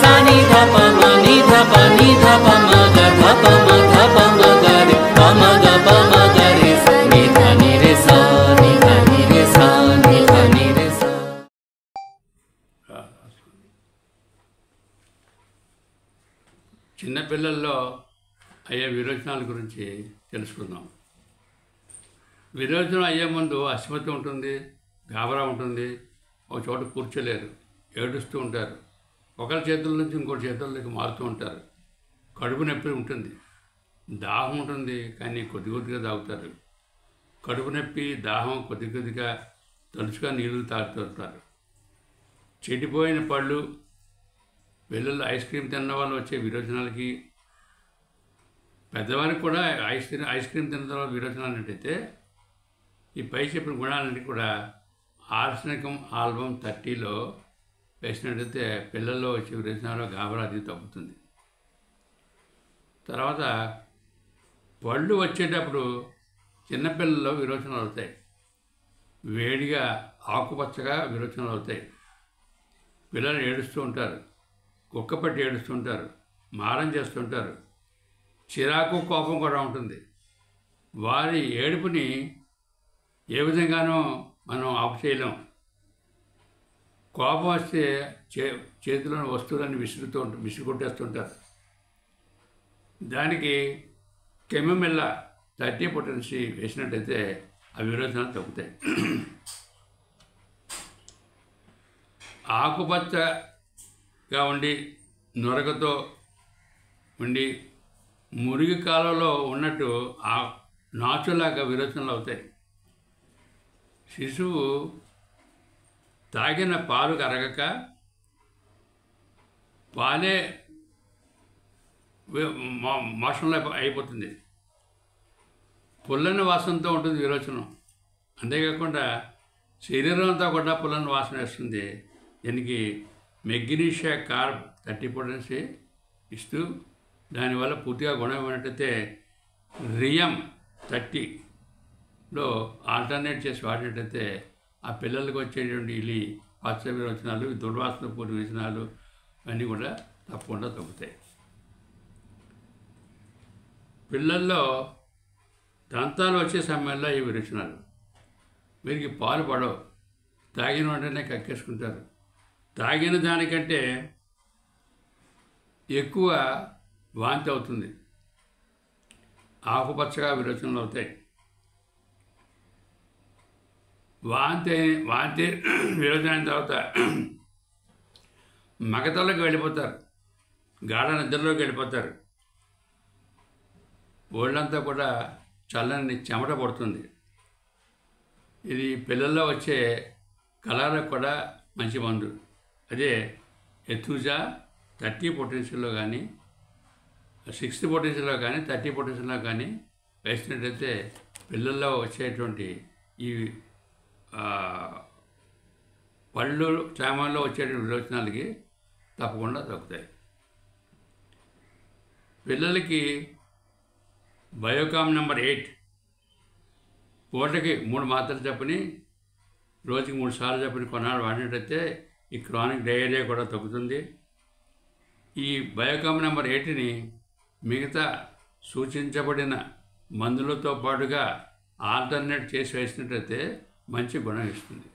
సాని ధప మని ధప ని ధప మగ ధప మ ధప మగ రి పమ గ పమ గ రి స ని ధ ని రి స ని ధ ని రి స ని ధ ని రి స. చిన్నపిల్లల్లో అయ్యే విరోచనాల గురించి తెలుసుకుందాం. విరోచనం అయ్యే ముందు అస్మతి ఉంటుంది, గాబరా ఉంటుంది, ఒక చోట కూర్చోలేరు, ఏడుస్తూ ఉంటారు, ఒకరి చేతుల నుంచి ఇంకోటి చేతుల్లోకి మారుతూ ఉంటారు, కడుపు నొప్పి ఉంటుంది, దాహం ఉంటుంది కానీ కొద్ది కొద్దిగా తాగుతారు, కడుపు నొప్పి దాహం కొద్ది కొద్దిగా తలుచుగా నీళ్లు తాగుతుంటారు, చెడిపోయిన పళ్ళు, పిల్లలు ఐస్ క్రీమ్ తిన్న వాళ్ళు వచ్చే విరోచనాలకి, పెద్దవారికి కూడా ఐస్ క్రీమ్ తిన్న తర్వాత విరోచనాలు ఏంటంటే ఈ పై చెప్పిన గుణాలన్నీ కూడా ఆర్సెనికం ఆల్బమ్ 30లో వేసినట్టయితే పిల్లల్లో వచ్చే విరోచనాలు గాబరా అది తగ్గుతుంది. తర్వాత పళ్ళు వచ్చేటప్పుడు చిన్నపిల్లల్లో విరోచనాలు అవుతాయి, వేడిగా ఆకుపచ్చగా విరోచనాలు అవుతాయి, పిల్లలు ఏడుస్తూ ఉంటారు, కుక్కపట్టి ఏడుస్తుంటారు, మారం చేస్తుంటారు, చిరాకు కోపం కూడా ఉంటుంది. వారి ఏడుపుని ఏ విధంగానూ మనం ఆపు చేయలేం. కోపం వస్తే చేతిలోని వస్తువులన్నీ విసిరికొట్టేస్తుంటారు. దానికి కెమెమిల్లా 30 పొటెన్సీ వేసినట్టయితే ఆ విరోచనాలు తగ్గుతాయి. ఆకుపచ్చగా ఉండి నొరగతో ఉండి మురిగి కాలంలో ఉన్నట్టు ఆ నాచులాగా విరోచనలు అవుతాయి. శిశువు తాగిన పాలు కరగక పాలే మోషంలో అయిపోతుంది, పుల్లని వాసనతో ఉంటుంది విరోచనం. అంతేకాకుండా శరీరం అంతా కూడా పుల్లని వాసన వేస్తుంది. దీనికి మెగ్నీషియా కార్బ్ 30 పొటెన్సీ ఇస్తూ దానివల్ల పూర్తిగా గుణం ఏమైనట్టయితే రియం 30లో ఆల్టర్నేట్ చేసి వాడినట్టయితే ఆ పిల్లలకు వచ్చేటువంటి ఇలి పచ్చ విరోచనాలు, దుర్వాసన పూర్తి విరోచనాలు అన్నీ కూడా తప్పకుండా తగ్గుతాయి. పిల్లల్లో దంతాలు వచ్చే సమయంలో ఈ విరోచనాలు, వీరికి పాలు పడవు, తాగిన వెంటనే కక్కేసుకుంటారు, తాగిన దానికంటే ఎక్కువ వాంతి అవుతుంది, ఆకుపచ్చగా విరోచనలు అవుతాయి. వాంతి విరోచన అయిన తర్వాత మగతలోకి వెళ్ళిపోతారు, గాఢ నిద్రలోకి వెళ్ళిపోతారు, ఒళ్ళంతా కూడా చల్లని చెమట పడుతుంది. ఇది పిల్లల్లో వచ్చే కలరకు కూడా మంచి మందు. అదే ఎథూజా 30 పొటెన్షియల్లో కానీ 60 పొటెన్షియల్లో కానీ 30 పొటెన్షియల్లో కానీ వేసినట్టయితే పిల్లల్లో వచ్చేటువంటి ఈ పళ్ళు చామాల్లో వచ్చేటువంటి విరోచనాలకి తప్పకుండా తగ్గుతాయి. పిల్లలకి బయోకామ్ నెంబర్ 8 పూటకి 3 మాత్రలు చప్పుని రోజుకి 3 సార్లు చప్పుని కొన్నాళ్ళు వాడినట్టయితే ఈ క్రానిక్ డయేరియా కూడా తగ్గుతుంది. ఈ బయోకామ్ నెంబర్ 8ని మిగతా సూచించబడిన మందులతో పాటుగా ఆల్టర్నేట్ చేసి వేసినట్టయితే మంచి గుణం ఇస్తుంది.